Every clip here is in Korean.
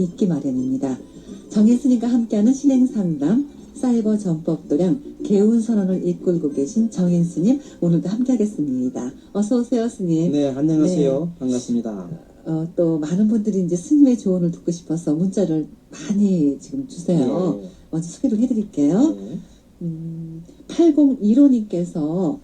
있기 마련입니다. 정혜스님과 함께하는 신행상담 사이버 전법도량 개운선언을 이끌고 계신 정혜스님 오늘도 함께하겠습니다. 어서 오세요, 스님. 네, 안녕하세요. 반갑습니다. 또 많은 분들이 이제 스님의 조언을 듣고 싶어서 문자를 많이 지금 주세요. 네. 먼저 소개를 해드릴게요. 네. 8015님께서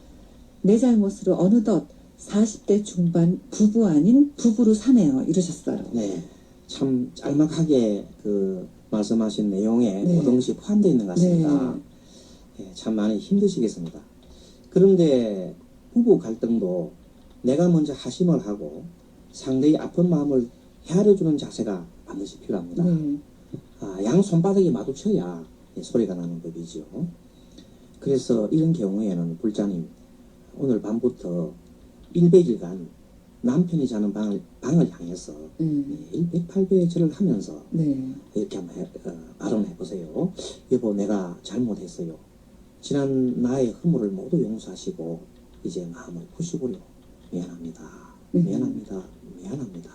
내 잘못으로 어느덧 40대 중반 부부 아닌 부부로 사네요. 이러셨어요. 네. 참 짤막하게 그 말씀하신 내용에 네. 모든 것이 포함되어 있는 것 같습니다. 네, 참 많이 힘드시겠습니다. 그런데 부부 갈등도 내가 먼저 하심을 하고 상대의 아픈 마음을 헤아려주는 자세가 반드시 필요합니다. 네. 양 손바닥이 마주쳐야 소리가 나는 법이죠. 그래서 이런 경우에는 불자님 오늘 밤부터 100일간 남편이 자는 방을 향해서 108배의 절을 하면서 네. 이렇게 한번 발언해 보세요. 여보, 내가 잘못했어요. 지난 나의 허물을 모두 용서하시고 이제 마음을 푸시고요. 미안합니다. 미안합니다. 미안합니다.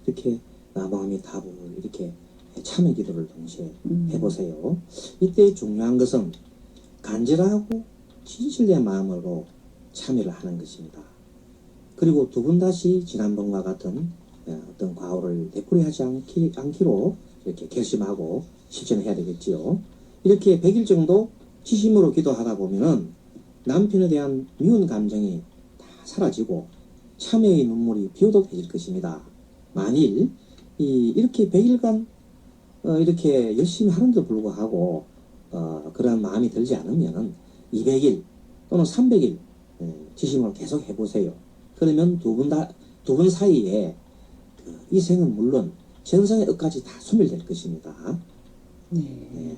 이렇게 마음이 답을 이렇게 참회 기도를 동시에 해보세요. 이때 중요한 것은 간절하고 진실된 마음으로 참여를 하는 것입니다. 그리고 두 분 다시 지난번과 같은 어떤 과오를 되풀이하지 않기로 이렇게 결심하고 실천을 해야 되겠지요. 이렇게 100일 정도 지심으로 기도하다 보면은 남편에 대한 미운 감정이 다 사라지고 참회의 눈물이 비오듯해질 것입니다. 만일 이렇게 100일간 이렇게 열심히 하는데도 불구하고 그런 마음이 들지 않으면 200일 또는 300일 지심을 계속 해보세요. 그러면 두 분 사이에 이 생은 물론 전생의 억까지 다 소멸될 것입니다. 네.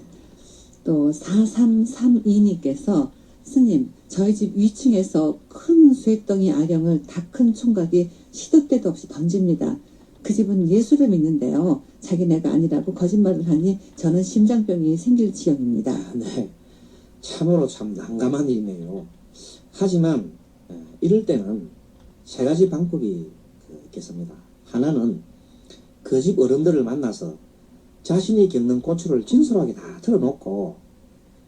또 4332님께서 스님, 저희 집 위층에서 큰 쇠덩이 아령을 다 큰 총각이 시도 때도 없이 던집니다. 그 집은 예수를 믿는데요. 자기네가 아니라고 거짓말을 하니 저는 심장병이 생길 지경입니다. 네, 참으로 참 난감한 일이네요. 하지만 이럴 때는 세 가지 방법이 있겠습니다. 하나는 그 집 어른들을 만나서 자신이 겪는 고초를 진솔하게 다 털어놓고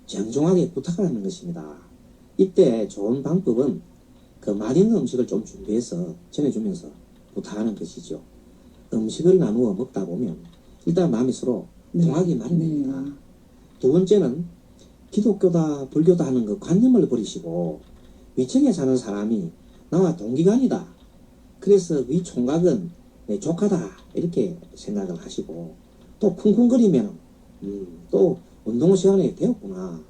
정중하게 부탁을 하는 것입니다. 이때 좋은 방법은 그 맛있는 음식을 좀 준비해서 전해주면서 부탁하는 것이죠. 음식을 나누어 먹다 보면 일단 마음이 서로 통하기 마련입니다. 두 번째는 기독교다 불교다 하는 그 관념을 버리시고 위층에 사는 사람이 나와 동기간이다. 그래서 이 총각은 내 조카다. 이렇게 생각을 하시고 또 쿵쿵거리면 또 운동 시간이 되었구나.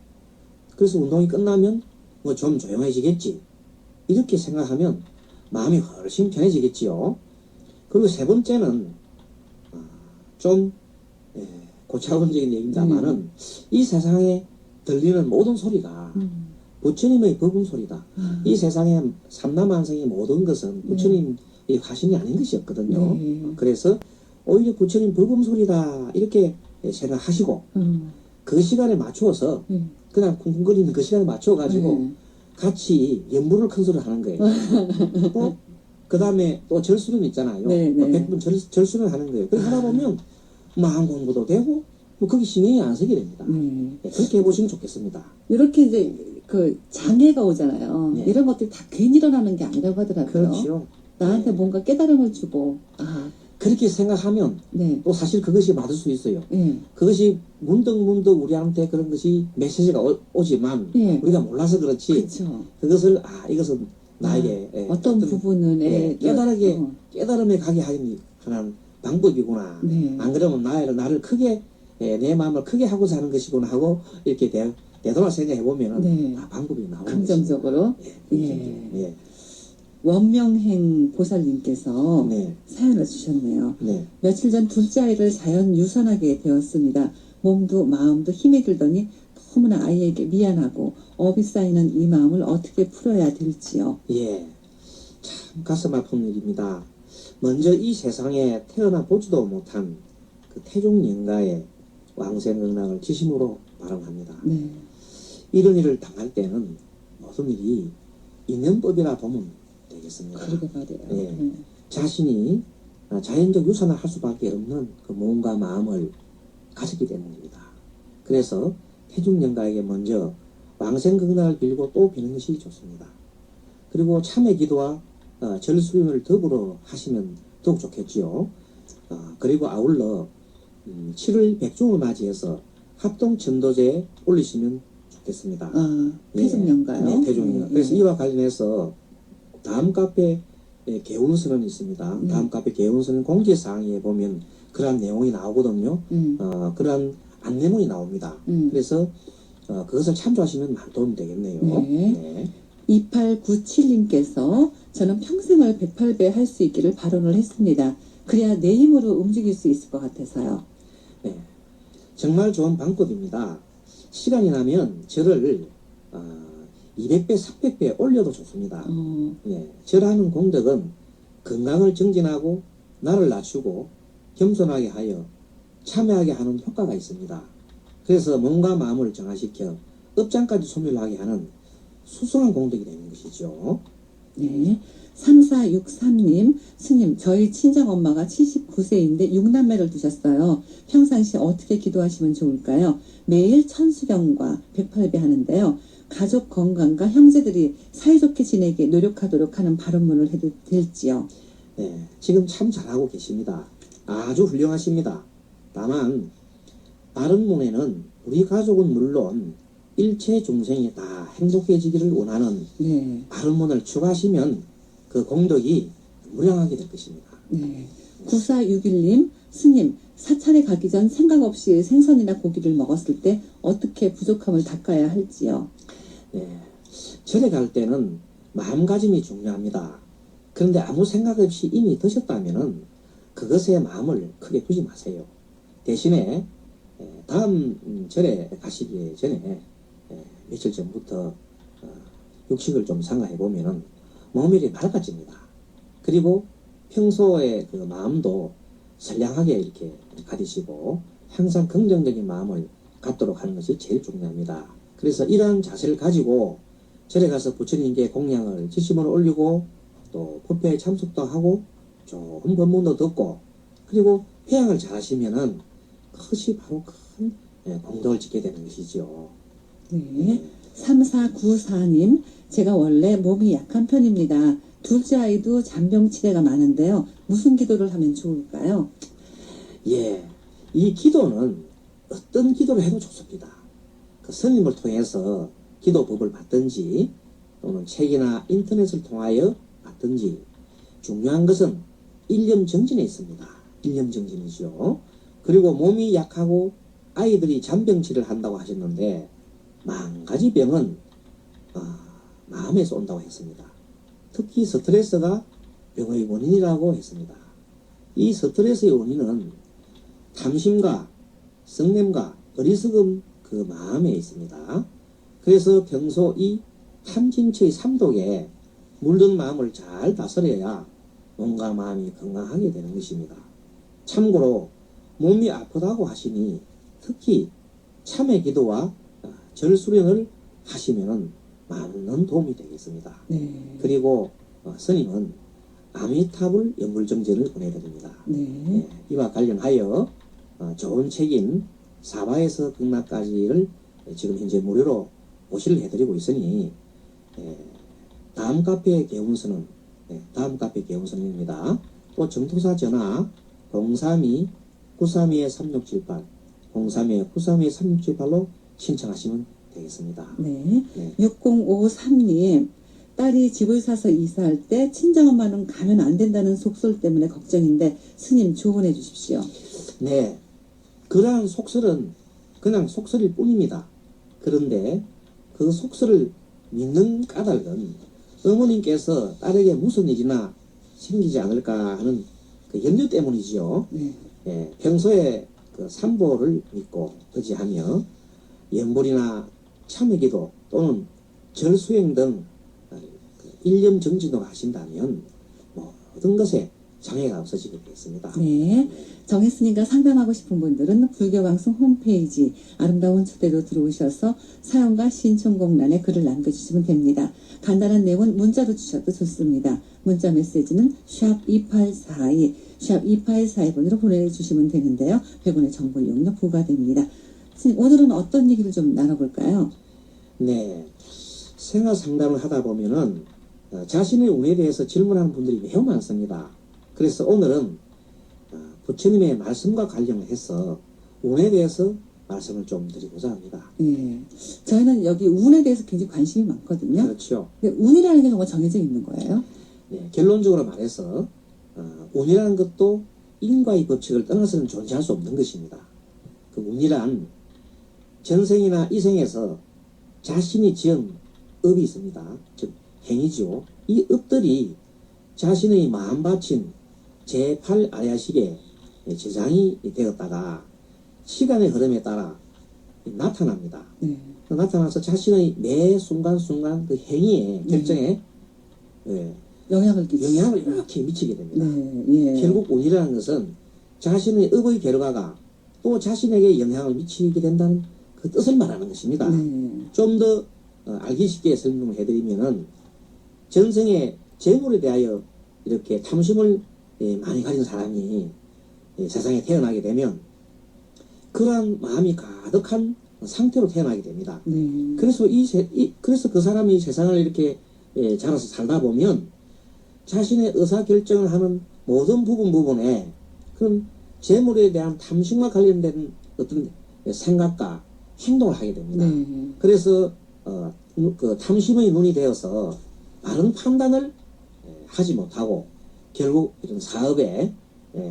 그래서 운동이 끝나면 뭐 좀 조용해지겠지. 이렇게 생각하면 마음이 훨씬 편해지겠지요. 그리고 세 번째는 좀 고차원적인 얘기입니다만은 이 세상에 들리는 모든 소리가 부처님의 법음 소리다. 이 세상에 삼라만상의 모든 것은 부처님의 화신이 아닌 것이었거든요. 그래서 오히려 부처님 법음 소리다 이렇게 생각하시고 그 시간에 맞추어서 그냥 쿵쿵거리는 그 시간에 맞춰가지고 같이 연불을 큰 소리를 하는 거예요. 또 그 다음에 또 절수는 있잖아요. 100분 절수는 하는 거예요. 그렇게 하다 보면 마음 공부도 되고 뭐 거기 신경이 안 쓰게 됩니다. 그렇게 해보시면 좋겠습니다. 이렇게 이제 그 장애가 오잖아요. 이런 것들이 다 괜히 일어나는 게 아니라고 하더라고요. 그렇죠. 나한테 뭔가 깨달음을 주고 그렇게 생각하면 또 사실 그것이 맞을 수 있어요. 그것이 문득 우리한테 그런 것이 메시지가 오지만 우리가 몰라서 그렇지. 그쵸. 그것을 이것은 나에게 어떤 부분은 깨달음에 가게 하는 방법이구나. 안 그러면 나를 크게 내 마음을 크게 하고 사는 것이구나 하고 이렇게 되돌아 생각해 보면은 방법이 나오는 긍정적으로. 원명행 보살님께서 사연을 주셨네요. 며칠 전 둘째 아이를 자연 유산하게 되었습니다. 몸도 마음도 힘이 들더니 너무나 아이에게 미안하고 업이 쌓이는 이 마음을 어떻게 풀어야 될지요. 참 가슴 아픈 일입니다. 먼저 이 세상에 태어나 보지도 못한 그 태종 영가의 왕생극락을 지심으로 발언합니다. 이런 일을 당할 때는 모든 일이 인연법이라 보면 되겠습니다. 그러게 말이에요. 자신이 자연적 유산을 할 수밖에 없는 그 몸과 마음을 가졌기 때문입니다. 그래서 태중영가에게 먼저 왕생건강을 빌고 또 비는 것이 좋습니다. 그리고 참회 기도와 절수림을 더불어 하시면 더욱 좋겠지요. 그리고 아울러 7월 백종을 맞이해서 합동 전도제에 올리시면 좋겠습니다. 태중영가요? 네, 태중영가. 그래서 이와 관련해서 다음 카페 개운서는 있습니다. 다음 카페 개운서는 공지사항에 보면 그러한 내용이 나오거든요. 그러한 안내문이 나옵니다. 그래서 그것을 참조하시면 많은 도움이 되겠네요. 네. 2897님께서 저는 평생을 108배 할 수 있기를 발언을 했습니다. 그래야 내 힘으로 움직일 수 있을 것 같아서요. 네. 정말 좋은 방법입니다. 시간이 나면 절을 200배, 300배 올려도 좋습니다. 네. 절하는 공덕은 건강을 정진하고 나를 낮추고 겸손하게 하여 참여하게 하는 효과가 있습니다. 그래서 몸과 마음을 정화시켜 업장까지 소멸하게 하는 수승한 공덕이 되는 것이죠. 네. 3463님, 스님, 저희 친정엄마가 79세인데 6남매를 두셨어요. 평상시 어떻게 기도하시면 좋을까요? 매일 천수경과 108배 하는데요. 가족 건강과 형제들이 사이좋게 지내게 노력하도록 하는 발언문을 해도 될지요? 네, 지금 참 잘하고 계십니다. 아주 훌륭하십니다. 다만 발언문에는 우리 가족은 물론 일체 중생이 다 행복해지기를 원하는 발언문을 추가하시면 그 공덕이 무량하게 될 것입니다. 네. 9461님, 스님, 사찰에 가기 전 생각 없이 생선이나 고기를 먹었을 때 어떻게 부족함을 닦아야 할지요? 네. 절에 갈 때는 마음가짐이 중요합니다. 그런데 아무 생각 없이 이미 드셨다면 그것에 마음을 크게 두지 마세요. 대신에 다음 절에 가시기 전에 며칠 전부터 육식을 좀 삼가해 보면은 몸이 맑아집니다. 그리고 평소에 그 마음도 선량하게 이렇게 가지시고 항상 긍정적인 마음을 갖도록 하는 것이 제일 중요합니다. 그래서 이러한 자세를 가지고 절에 가서 부처님께 공양을 지심을 올리고 또 법회에 참석도 하고 좋은 법문도 듣고 그리고 회양을 잘 하시면은 그것이 바로 큰 공덕을 짓게 되는 것이죠. 네. 3494님, 제가 원래 몸이 약한 편입니다. 둘째 아이도 잔병치레가 많은데요. 무슨 기도를 하면 좋을까요? 예, 이 기도는 어떤 기도를 해도 좋습니다. 그 스님을 통해서 기도법을 받든지 또는 책이나 인터넷을 통하여 받든지 중요한 것은 일념정진에 있습니다. 일념정진이죠. 그리고 몸이 약하고 아이들이 잔병치레를 한다고 하셨는데 10,000가지 병은 마음에서 온다고 했습니다. 특히 스트레스가 병의 원인이라고 했습니다. 이 스트레스의 원인은 탐심과 성냄과 어리석음 그 마음에 있습니다. 그래서 평소 이 탐진치의 삼독에 물든 마음을 잘 다스려야 몸과 마음이 건강하게 되는 것입니다. 참고로 몸이 아프다고 하시니 특히 참회 기도와 절 수련을 하시면 많은 도움이 되겠습니다. 네. 그리고 스님은 아미타불 연불정전을 보내드립니다. 네. 이와 관련하여 좋은 책인 사바에서 극락까지를 지금 현재 무료로 보시를 해드리고 있으니 다음 카페 개운서는 다음 카페 개운서입니다. 또 정토사 전화 032-932-3678 032-932-3678로 신청하시면 되겠습니다. 네. 6053님, 딸이 집을 사서 이사할 때 친정엄마는 가면 안 된다는 속설 때문에 걱정인데 스님 조언해 주십시오. 네. 그러한 속설은 그냥 속설일 뿐입니다. 그런데 그 속설을 믿는 까닭은 어머님께서 딸에게 무슨 일이나 생기지 않을까 하는 그 염려 때문이지요. 예, 평소에 그 삼보를 믿고 의지하며 연불이나 참회기도 또는 절수행 등 일념정진을 하신다면 모든 것에 장애가 없어지게 되겠습니다. 네. 정혜스님과 상담하고 싶은 분들은 불교방송 홈페이지 아름다운 초대로 들어오셔서 사연과 신청곡란에 글을 남겨주시면 됩니다. 간단한 내용은 문자로 주셔도 좋습니다. 문자 메시지는 샵2842, 샵2842번으로 보내주시면 되는데요. 100원의 정보 이용료 부과됩니다. 스님, 오늘은 어떤 얘기를 좀 나눠볼까요? 네. 생활 상담을 하다 보면은 자신의 운에 대해서 질문하는 분들이 매우 많습니다. 그래서 오늘은 부처님의 말씀과 관련을 해서 운에 대해서 말씀을 좀 드리고자 합니다. 네. 저희는 여기 운에 대해서 굉장히 관심이 많거든요. 그렇죠. 근데 운이라는 게 정말 정해져 있는 거예요? 네, 결론적으로 말해서 운이라는 것도 인과의 법칙을 떠나서는 존재할 수 없는 것입니다. 그 운이란 전생이나 이생에서 자신이 지은 업이 있습니다. 즉 행위죠. 이 업들이 자신의 마음 바친 제8 아야식에 저장이 되었다가 시간의 흐름에 따라 나타납니다. 네. 나타나서 자신의 매 순간순간 그 행위에 결정에 영향을 끼치죠. 영향을 이렇게 미치게 됩니다. 네. 예. 결국 운이라는 것은 자신의 업의 결과가 또 자신에게 영향을 미치게 된다는 그 뜻을 말하는 것입니다. 네. 좀 더 알기 쉽게 설명을 해드리면은 전생에 재물에 대하여 이렇게 탐심을 많이 가진 사람이 세상에 태어나게 되면 그러한 마음이 가득한 상태로 태어나게 됩니다. 네. 그래서 그래서 그 사람이 세상을 이렇게 자라서 살다 보면 자신의 의사결정을 하는 모든 부분에 그런 재물에 대한 탐심과 관련된 어떤 생각과 행동을 하게 됩니다. 네. 그래서 그 탐심의 눈이 되어서 바른 판단을 하지 못하고 결국 이런 사업에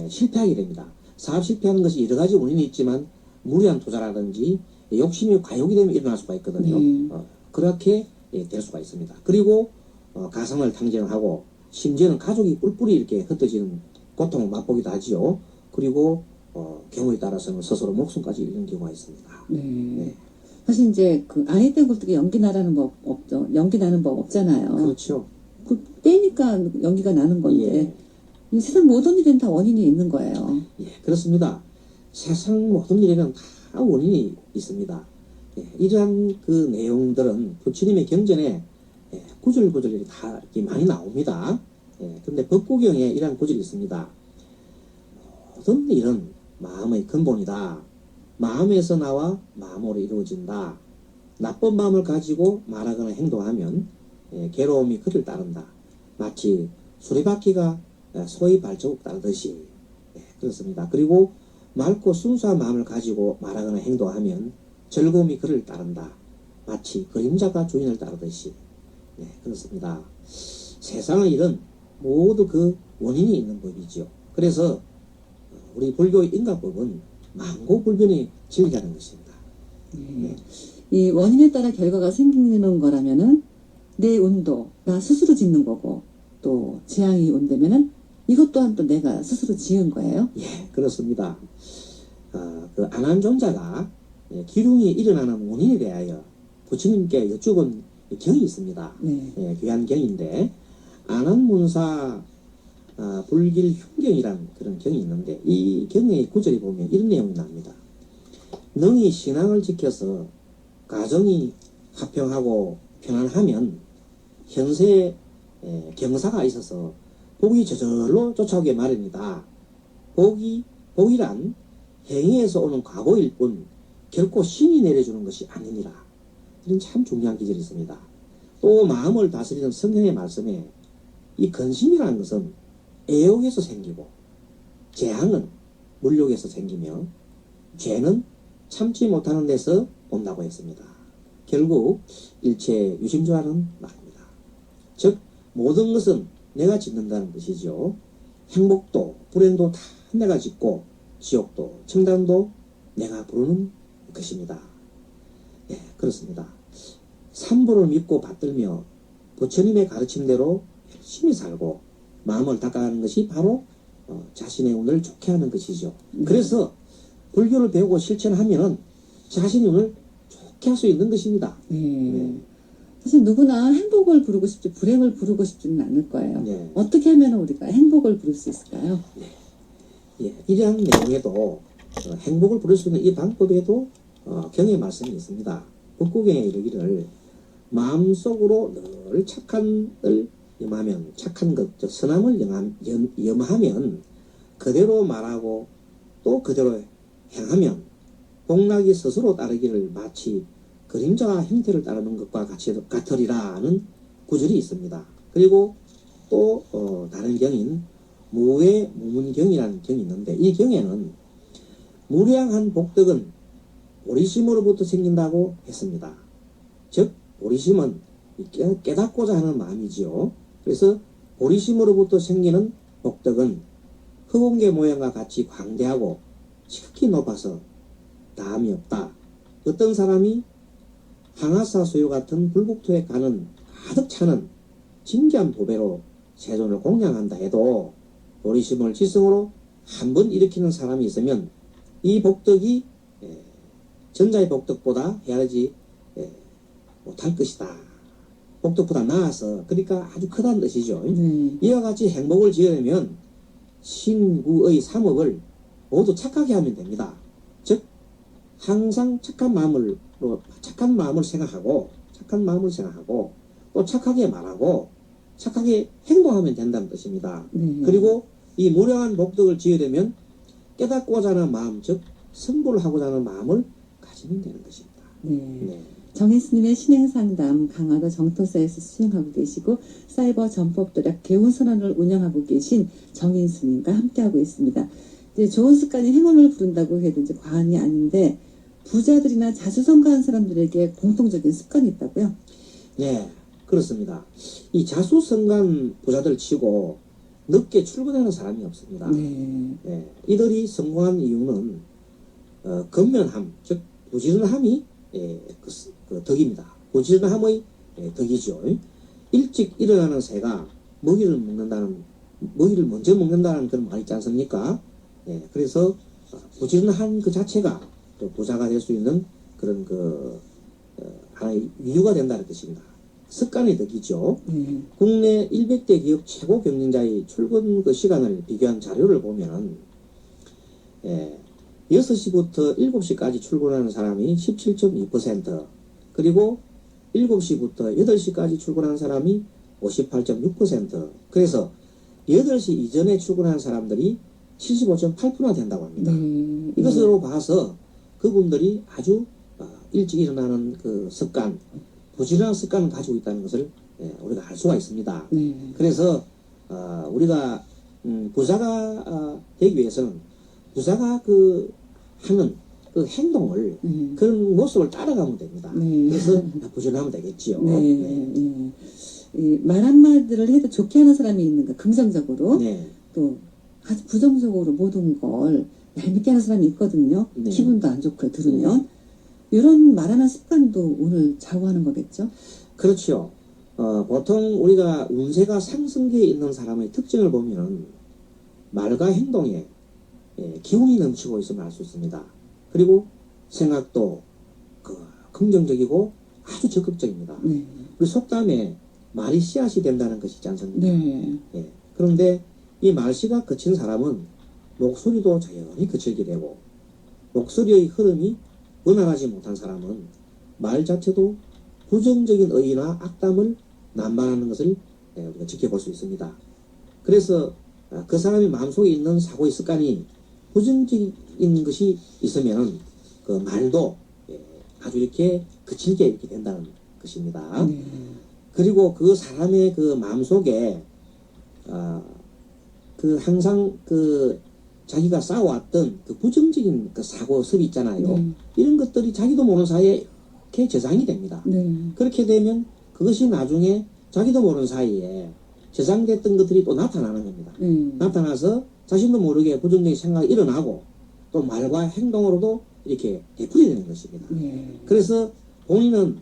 실패하게 됩니다. 사업 실패하는 것이 여러 가지 원인이 있지만 무리한 투자라든지 욕심이 과욕이 되면 일어날 수가 있거든요. 그렇게 될 수가 있습니다. 그리고 가상을 탕진하고 심지어는 가족이 뿔뿔이 이렇게 흩어지는 고통을 맛보기도 하지요. 그리고 경우에 따라서는 스스로 목숨까지 잃는 경우가 있습니다. 네. 네. 사실 이제 그 아이 때 굴뚝에 연기 나라는 법 없죠. 연기 나는 법 없잖아요. 그렇죠. 그 때니까 연기가 나는 건데 이 세상 모든 일은 다 원인이 있는 거예요. 예, 그렇습니다. 세상 모든 일에는 다 원인이 있습니다. 이러한 그 내용들은 부처님의 경전에 구절구절이 다 이렇게 많이 나옵니다. 근데 법구경에 이러한 구절이 있습니다. 모든 일은 마음의 근본이다. 마음에서 나와 마음으로 이루어진다. 나쁜 마음을 가지고 말하거나 행동하면 괴로움이 그를 따른다. 마치 수레바퀴가 소의 발자국 따르듯이 그렇습니다. 그리고 맑고 순수한 마음을 가지고 말하거나 행동하면 즐거움이 그를 따른다. 마치 그림자가 주인을 따르듯이 그렇습니다. 세상의 일은 모두 그 원인이 있는 법이지요. 그래서 우리 불교의 인과법은 만고불변의 진리라는 것입니다. 이 원인에 따라 결과가 생기는 거라면은 내 운도 나 스스로 짓는 거고 또 재앙이 온다면은 이것 또한 또 내가 스스로 지은 거예요. 예, 그렇습니다. 그 안한존자가 기륭이 일어나는 원인에 대하여 부처님께 여쭈은 경이 있습니다. 네. 귀한 경인데 안한문사 불길흉경이라는 그런 경이 있는데 이 경의 구절이 보면 이런 내용이 나옵니다. 능히 신앙을 지켜서 가정이 화평하고 편안하면 현세에 경사가 있어서 복이 저절로 쫓아오게 마련이다. 복이란 행위에서 오는 과보일 뿐 결코 신이 내려주는 것이 아니니라. 이런 참 중요한 기절이 있습니다. 또 마음을 다스리는 성경의 말씀에 이 근심이라는 것은 애욕에서 생기고 재앙은 물욕에서 생기며 죄는 참지 못하는 데서 온다고 했습니다. 결국 일체 유심조라는 말입니다. 즉 모든 것은 내가 짓는다는 뜻이죠. 행복도 불행도 다 내가 짓고 지옥도 청단도 내가 부르는 것입니다. 예, 그렇습니다. 삼부를 믿고 받들며 부처님의 가르침대로 열심히 살고 마음을 닦아가는 것이 바로 자신의 운을 좋게 하는 것이죠. 그래서 불교를 배우고 실천하면은 자신의 운을 좋게 할 수 있는 것입니다. 네. 사실 누구나 행복을 부르고 싶지 불행을 부르고 싶지는 않을 거예요. 네. 어떻게 하면 우리가 행복을 부를 수 있을까요? 예, 이러한 내용에도 행복을 부를 수 있는 이 방법에도 경의 말씀이 있습니다. 북구경에 이르기를 마음속으로 늘 착한을 염하면 착한 것, 즉 선함을 염하면 그대로 말하고 또 그대로 행하면 복락이 스스로 따르기를 마치 그림자가 형태를 따르는 것과 같으리라는 구절이 있습니다. 그리고 또 다른 경인 무외 무문경이라는 경이 있는데 이 경에는 무량한 복덕은 보리심으로부터 생긴다고 했습니다. 즉 보리심은 깨닫고자 하는 마음이지요. 그래서 보리심으로부터 생기는 복덕은 흑운계 모양과 같이 광대하고 지극히 높아서 다함이 없다. 어떤 사람이 항아사 수요 같은 불국토에 가는 가득 차는 진귀한 보배로 세존을 공양한다 해도 보리심을 지성으로 한번 일으키는 사람이 있으면 이 복덕이 전자의 복덕보다 헤아리지 못할 것이다. 복덕보다 나아서 그러니까 아주 크다는 뜻이죠. 이와 같이 행복을 지으려면 신구의 삼업을 모두 착하게 하면 됩니다. 즉 항상 착한 마음을 생각하고 또 착하게 말하고 착하게 행동하면 된다는 뜻입니다. 그리고 이 무량한 복덕을 지으려면 깨닫고자 하는 마음, 즉 선보를 하고자 하는 마음을 가지면 되는 것입니다. 네. 정인스님의 신행상담 강화도 정토사에서 수행하고 계시고 사이버 전법도략 개운선언을 운영하고 계신 정인스님과 함께하고 있습니다. 이제 좋은 습관이 행운을 부른다고 해도 이제 과언이 아닌데 부자들이나 자수성가한 사람들에게 공통적인 습관이 있다고요? 네, 그렇습니다. 이 자수성가한 부자들 치고 늦게 출근하는 사람이 없습니다. 네, 이들이 성공한 이유는 근면함, 즉 부지런함이 그 덕입니다. 부지런함의 덕이죠. 일찍 일어나는 새가 먹이를 먼저 먹는다는 그런 말이 있지 않습니까? 그래서 부지런한 그 자체가 또 부자가 될 수 있는 그런 하나의 이유가 된다는 뜻입니다. 습관의 덕이죠. 국내 100대 기업 최고 경영자의 출근 그 시간을 비교한 자료를 보면 6시부터 7시까지 출근하는 사람이 17.2%, 그리고 7시부터 8시까지 출근하는 사람이 58.6%, 그래서 8시 이전에 출근하는 사람들이 75.8%나 된다고 합니다. 이것으로 봐서 그분들이 아주 일찍 일어나는 그 습관, 부지런한 습관을 가지고 있다는 것을 우리가 알 수가 있습니다. 그래서 우리가 부자가 되기 위해서는 부자가 하는 그 행동을 그런 모습을 따라가면 됩니다. 그래서 부지런하면 되겠지요. 말 한마디를 해도 좋게 하는 사람이 있는가, 긍정적으로. 또 아주 부정적으로 모든 걸 얄밉게 하는 사람이 있거든요. 기분도 안 좋고 들으면. 이런 말하는 습관도 오늘 좌우하는 거겠죠? 그렇죠. 보통 우리가 운세가 상승기에 있는 사람의 특징을 보면 말과 행동에 기운이 넘치고 있음을 알 수 있습니다. 그리고 생각도 긍정적이고 아주 적극적입니다. 우리 속담에 말이 씨앗이 된다는 것이 있지 않습니까? 그런데 이 말씨가 거친 사람은 목소리도 자연히 거칠게 되고, 목소리의 흐름이 원활하지 못한 사람은 말 자체도 부정적인 의의나 악담을 남발하는 것을 우리가 지켜볼 수 있습니다. 그래서 그 사람의 마음속에 있는 사고의 습관이 부정적인 것이 있으면 그 말도 아주 이렇게 거칠게 이렇게 된다는 것입니다. 그리고 그 사람의 그 마음속에 항상 자기가 쌓아왔던 그 부정적인 그 사고습이 있잖아요. 이런 것들이 자기도 모르는 사이에 이렇게 저장이 됩니다. 그렇게 되면 그것이 나중에 자기도 모르는 사이에 저장됐던 것들이 또 나타나는 겁니다. 나타나서 자신도 모르게 부정적인 생각이 일어나고 또 말과 행동으로도 이렇게 되풀이되는 것입니다. 그래서 본인은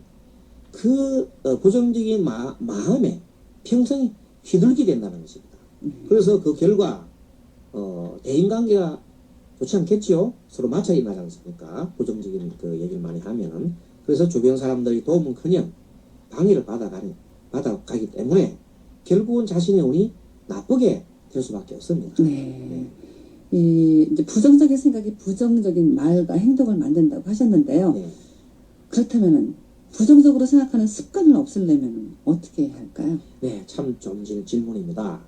그 부정적인 마음에 평생 휘둘게 된다는 것입니다. 그래서 그 결과 대인관계가 좋지 않겠지요. 서로 마찰이 나지 않습니까? 부정적인 그 얘기를 많이 하면. 그래서 주변 사람들이 도움은커녕 방해를 받아가기 때문에 결국은 자신의 운이 나쁘게 될 수밖에 없습니다. 네. 이 이제 부정적인 생각이 부정적인 말과 행동을 만든다고 하셨는데요. 네. 그렇다면은 부정적으로 생각하는 습관을 없애려면 어떻게 해야 할까요? 네, 참 좋은 질문입니다.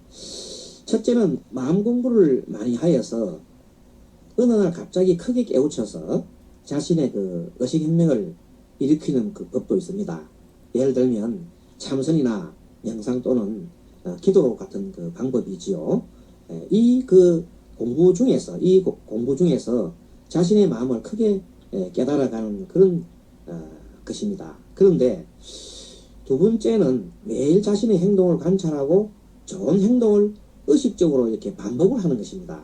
첫째는 마음 공부를 많이 하여서 어느 날 갑자기 크게 깨우쳐서 자신의 그 의식혁명을 일으키는 그 법도 있습니다. 예를 들면 참선이나 명상 또는 기도 같은 그 방법이지요. 이 공부 중에서 자신의 마음을 크게 깨달아가는 그런 것입니다. 그런데 두 번째는 매일 자신의 행동을 관찰하고 좋은 행동을 의식적으로 이렇게 반복을 하는 것입니다.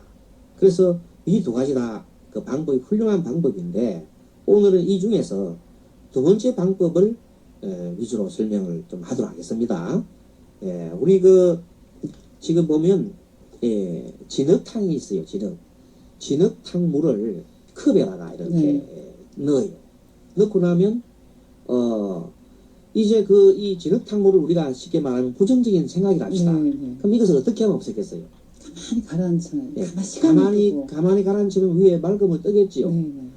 그래서 이 두 가지 다 그 방법이 훌륭한 방법인데 오늘은 이 중에서 두 번째 방법을 위주로 설명을 좀 하도록 하겠습니다. 우리 지금 보면 진흙탕이 있어요. 진흙탕 물을 컵에다가 이렇게 넣어요. 넣고 나면 이제 이 진흙탕 물을 우리가 쉽게 말하면 부정적인 생각이라 합시다. 그럼 이것을 어떻게 하면 없애겠어요? 가만히 가라앉혀요. 시간을 가만히 가라앉히면 위에 맑은 물 뜨겠지요.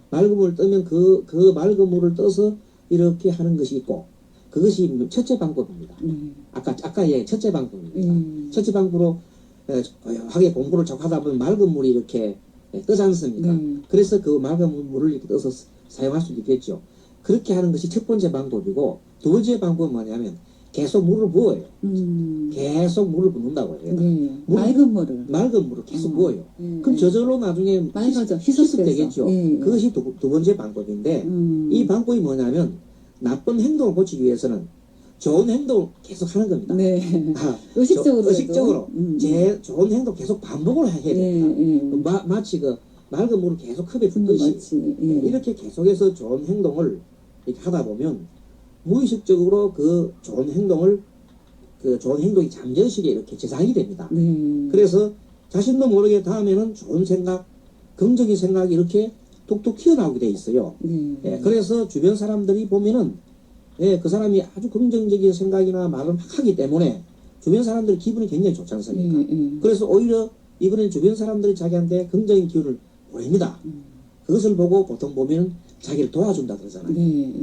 맑은 물 뜨면 그 맑은 물을 떠서 이렇게 하는 것이 있고 그것이 첫째 방법입니다. 아까 첫째 방법입니다. 첫째 방법으로 조용하게 공부를 쭉 하다 보면 맑은 물이 이렇게 뜨지 않습니까? 그래서 그 맑은 물을 이렇게 떠서 사용할 수도 있겠죠. 그렇게 하는 것이 첫 번째 방법이고 두 번째 방법은 뭐냐면 계속 물을 부어요. 계속 물을 붓는다고 해요. 맑은 물을. 맑은 물을 계속 부어요. 그럼 저절로 나중에 맑아져. 희석되겠죠. 그것이 두 번째 방법인데 이 방법이 뭐냐면 나쁜 행동을 고치기 위해서는 좋은 행동을 계속 하는 겁니다. 의식적으로 좋은 행동 계속 반복을 해야 됩니다. 마치 맑은 물을 계속 컵에 붓듯이 이렇게 계속해서 좋은 행동을 이렇게 하다 보면 무의식적으로 그 좋은 행동이 잠재의식에 이렇게 저장이 됩니다. 그래서 자신도 모르게 다음에는 좋은 생각, 긍정적인 생각이 이렇게 톡톡 튀어나오게 돼 있어요. 그래서 주변 사람들이 보면은 그 사람이 아주 긍정적인 생각이나 말을 막 하기 때문에 주변 사람들의 기분이 굉장히 좋지 않습니까? 그래서 오히려 이번엔 주변 사람들이 자기한테 긍정적인 기운을 보냅니다. 그것을 보고 보통 보면 자기를 도와준다 그러잖아요.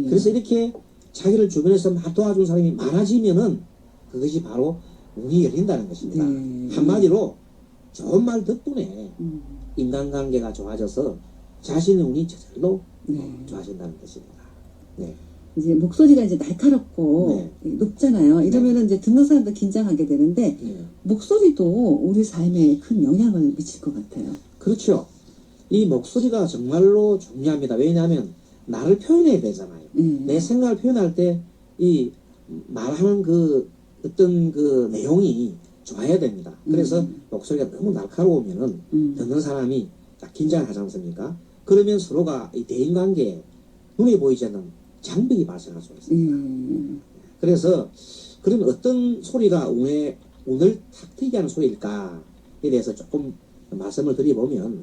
그래서 이렇게 자기를 주변에서 막 도와준 사람이 많아지면은 그것이 바로 운이 열린다는 것입니다. 한마디로 좋은 말 덕분에 인간관계가 좋아져서 자신의 운이 저절로 좋아진다는 것입니다. 이제 목소리가 이제 날카롭고 높잖아요. 이러면은 이제 듣는 사람도 긴장하게 되는데 목소리도 우리 삶에 큰 영향을 미칠 것 같아요. 그렇죠. 이 목소리가 정말로 중요합니다. 왜냐하면 나를 표현해야 되잖아요. 내 생각을 표현할 때 이 말하는 어떤 내용이 좋아야 됩니다. 그래서 목소리가 너무 날카로우면은 듣는 사람이 딱 긴장하지 않습니까? 그러면 서로가 이 대인관계에 눈에 보이지 않는 장벽이 발생할 수가 있습니다. 그래서 그러면 어떤 소리가 운을 탁 트이게 하는 소리일까에 대해서 조금 말씀을 드려보면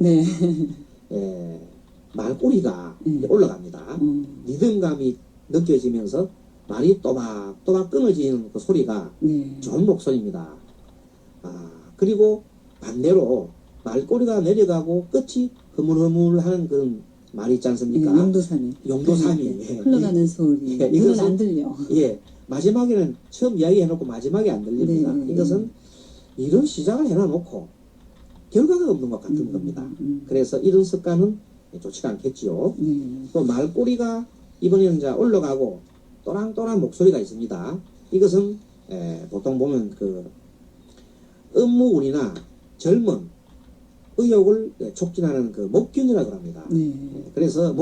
말꼬리가 올라갑니다. 리듬감이 느껴지면서 말이 또박또박 끊어지는 그 소리가 좋은 목소리입니다. 그리고 반대로 말꼬리가 내려가고 끝이 흐물흐물하는 그런 말이 있지 않습니까? 용도삼이 흘러가는 소리. 눈은 안 들려. 마지막에는 처음 이야기해놓고 마지막에 안 들립니다. 이것은 이런 시작을 해놔놓고 결과가 없는 것 같은 겁니다. 그래서 이런 습관은 좋지가 않겠지요. 또 말꼬리가 이번에는 이제 올라가고 또랑또랑 목소리가 있습니다. 이것은 보통 보면 업무운이나 젊은 의욕을 촉진하는 목균이라고 합니다. 그래서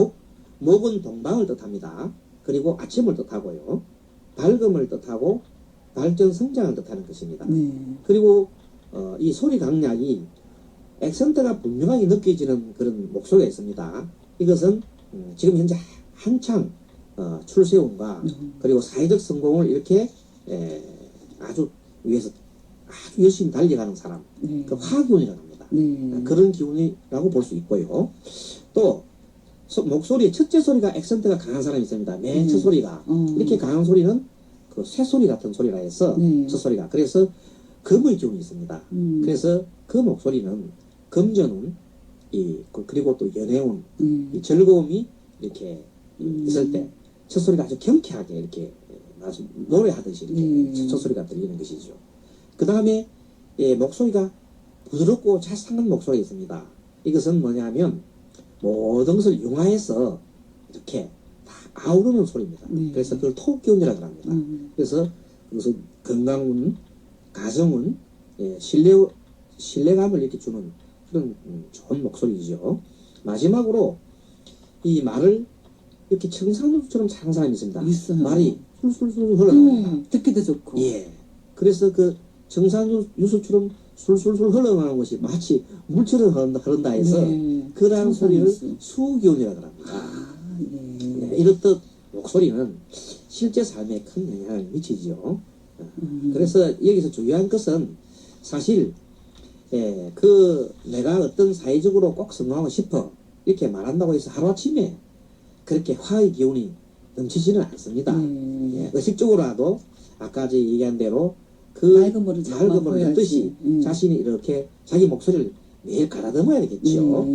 목은 동방을 뜻합니다. 그리고 아침을 뜻하고요. 밝음을 뜻하고 발전 성장을 뜻하는 것입니다. 그리고 이 소리 강약이 액센트가 분명하게 느껴지는 그런 목소리가 있습니다. 이것은 지금 현재 한창 출세운과 그리고 사회적 성공을 이렇게 아주 위해서 아주 열심히 달려가는 사람, 그 화기운이라고 합니다. 그런 기운이라고 볼 수 있고요. 또 목소리 첫째 소리가 액센트가 강한 사람이 있습니다. 맨 첫 소리가 이렇게 강한 소리는 그 쇳소리 같은 소리라 해서 네. 첫소리가 그래서 금의 기운이 있습니다. 그래서 그 목소리는 금전운 그리고 또 연애운 이 즐거움이 이렇게 있을 때 첫소리가 아주 경쾌하게 이렇게 아주 노래하듯이 이렇게 첫소리가 들리는 것이죠. 그 다음에 목소리가 부드럽고 자상한 목소리가 있습니다. 이것은 뭐냐면 모든 것을 융화해서 이렇게 다 아우르는 소리입니다. 그래서 그걸 토기운이라고 합니다. 그래서 그것은 건강운, 가정운, 신뢰감을 이렇게 주는 그런 좋은 목소리이죠. 마지막으로 이 말을 이렇게 청산유수처럼 잘하는 사람이 있습니다. 있어요. 말이 술술술 흘러갑니다. 듣기도 좋고. 예. 그래서 그 청산유수처럼 술술술 흘러가는 것이 마치 물처럼 흐른다 해서 그러한 소리를 수기운이라고 합니다. 아, 예. 네, 이렇듯 목소리는 실제 삶에 큰 영향을 미치죠. 그래서 여기서 중요한 것은 사실 내가 어떤 사회적으로 꼭 성공하고 싶어 이렇게 말한다고 해서 하루아침에 그렇게 화의 기운이 넘치지는 않습니다. 의식적으로라도 아까 제 얘기한 대로 그 맑은 물을 넣듯이 자신이 이렇게 자기 목소리를 매일 가다듬어야 되겠죠.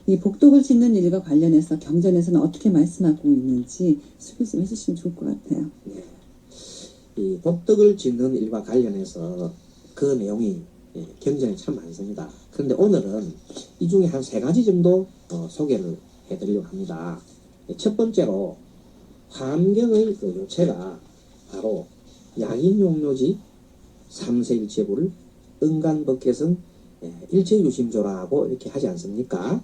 이 복덕을 짓는 일과 관련해서 경전에서는 어떻게 말씀하고 있는지 소개 좀 해주시면 좋을 것 같아요. 네. 이 복덕을 짓는 일과 관련해서 그 내용이 경전에 참 많습니다. 그런데 오늘은 이 중에 한 3가지 정도 소개를 해드리려고 합니다. 첫 번째로 환경의 그 요체가 바로 양인용묘지 삼세일체불 응간법계성 일체유심조라고 이렇게 하지 않습니까?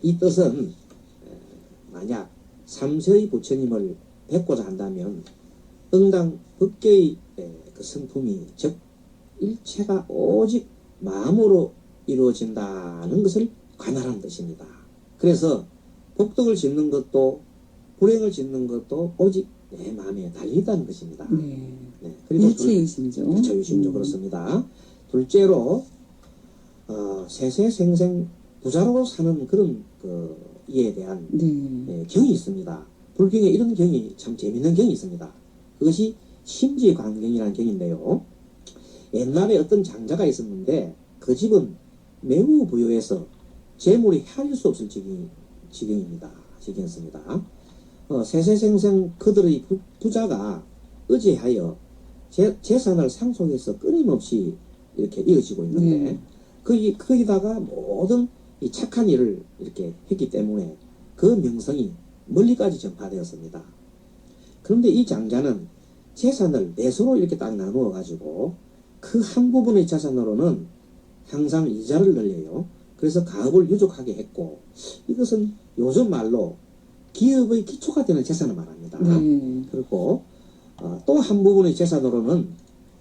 이 뜻은 만약 삼세의 부처님을 뵙고자 한다면 응당 법계의 그 성품이 즉 일체가 오직 마음으로 이루어진다는 것을 관할하는 뜻입니다. 그래서 복덕을 짓는 것도 불행을 짓는 것도 오직 내 마음에 달리다는 것입니다. 그리고 일체유심조. 일체유심조 그렇습니다. 둘째로 세세생생 부자로 사는 그런 이에 대한 경이 있습니다. 불경에 이런 경이 참 재밌는 경이 있습니다. 그것이 심지광경이라는 경인데요. 옛날에 어떤 장자가 있었는데 그 집은 매우 부유해서 재물이 헤아릴 수 없을 지경이었습니다. 세세생생 그들의 부자가 의지하여 재산을 상속해서 끊임없이 이렇게 이어지고 있는데 거기다가 모든 이 착한 일을 이렇게 했기 때문에 그 명성이 멀리까지 전파되었습니다. 그런데 이 장자는 재산을 넷으로 이렇게 딱 나누어 가지고 그 한 부분의 재산으로는 항상 이자를 늘려요. 그래서 가업을 유족하게 했고 이것은 요즘 말로 기업의 기초가 되는 재산을 말합니다. 그리고 또 한 부분의 재산으로는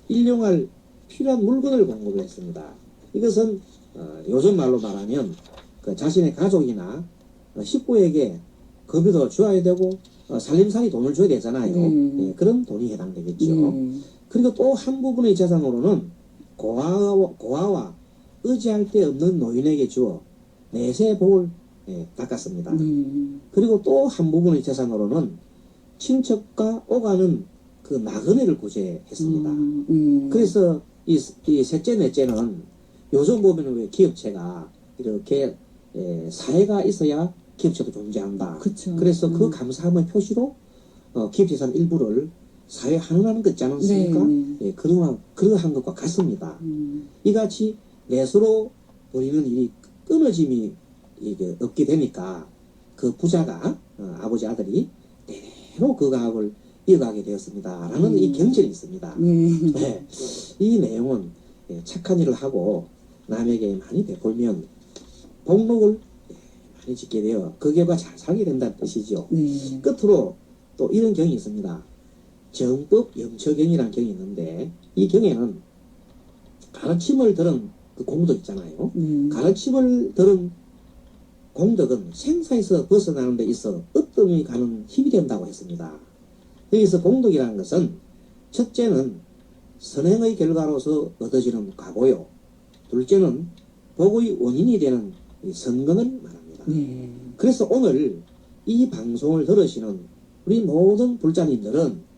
일용할 필요한 물건을 공급을 했습니다. 이것은 요즘 말로 말하면 그 자신의 가족이나 식구에게 급여도 줘야 되고 살림살이 돈을 줘야 되잖아요. 그런 돈이 해당되겠죠. 그리고 또 한 부분의 재산으로는 고아와 의지할 데 없는 노인에게 주어 내세 복을 닦았습니다. 그리고 또 한 부분의 재산으로는 친척과 오가는 그 나그네를 구제했습니다. 그래서 이 셋째 넷째는 요즘 보면 왜 기업체가 이렇게 사회가 있어야 기업체도 존재한다. 그쵸. 그래서 그 감사함의 표시로 기업재산 일부를 사회에 환원하는 것 있지 않습니까? 그러한 것과 같습니다. 이같이 넷으로 버리는 일이 끊어짐이 이게 없게 되니까 그 부자가 아버지 아들이 대대로 그 가업을 이어가게 되었습니다. 라는 이 경전이 있습니다. 이 내용은 착한 일을 하고 남에게 많이 베풀면 복禄을 많이 짓게 되어 그 결과 잘 살게 된다는 뜻이죠. 끝으로 또 이런 경이 있습니다. 정법 영처경이라는 경이 있는데 이 경에는 가르침을 들은 그 공덕 있잖아요. 가르침을 들은 공덕은 생사에서 벗어나는 데 있어 으뜸이 가는 힘이 된다고 했습니다. 여기서 공덕이라는 것은 첫째는 선행의 결과로서 얻어지는 과고요. 둘째는 복의 원인이 되는 선근을 말합니다. 그래서 오늘 이 방송을 들으시는 우리 모든 불자님들은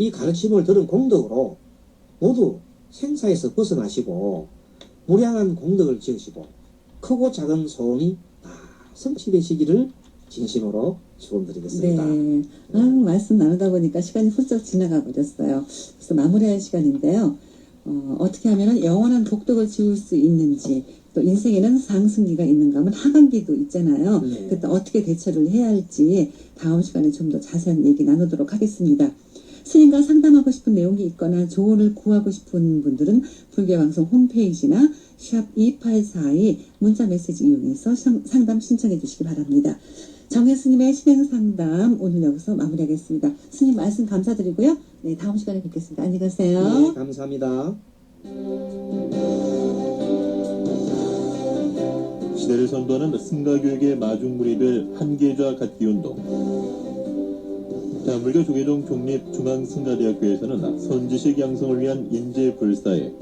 이 가르침을 들은 공덕으로 모두 생사에서 벗어나시고 무량한 공덕을 지으시고 크고 작은 소원이 다 성취되시기를 진심으로 축원드리겠습니다. 네. 말씀 나누다 보니까 시간이 훌쩍 지나가 버렸어요. 그래서 마무리할 시간인데요. 어떻게 하면 영원한 복덕을 지울 수 있는지, 또 인생에는 상승기가 있는가 하면 하반기도 있잖아요. 네. 그때 어떻게 대처를 해야 할지 다음 시간에 좀 더 자세한 얘기 나누도록 하겠습니다. 스님과 상담하고 싶은 내용이 있거나 조언을 구하고 싶은 분들은 불교방송 홈페이지나 샵 2842 문자 메시지 이용해서 상담 신청해 주시기 바랍니다. 정혜 스님의 신행 상담 오늘 여기서 마무리하겠습니다. 스님 말씀 감사드리고요. 네, 다음 시간에 뵙겠습니다. 안녕히 가세요. 네, 감사합니다. 시대를 선도하는 승가교육의 마중물이 될 한계좌 갖기 운동. 대한불교 조계종 종립중앙승가대학교에서는 선지식 양성을 위한 인재 불사에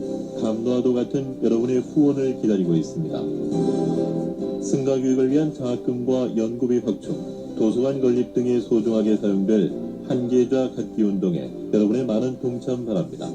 감노와도 같은 여러분의 후원을 기다리고 있습니다. 승가교육을 위한 장학금과 연구비 확충, 도서관 건립 등에 소중하게 사용될 한계좌 갖기 운동에 여러분의 많은 동참 바랍니다.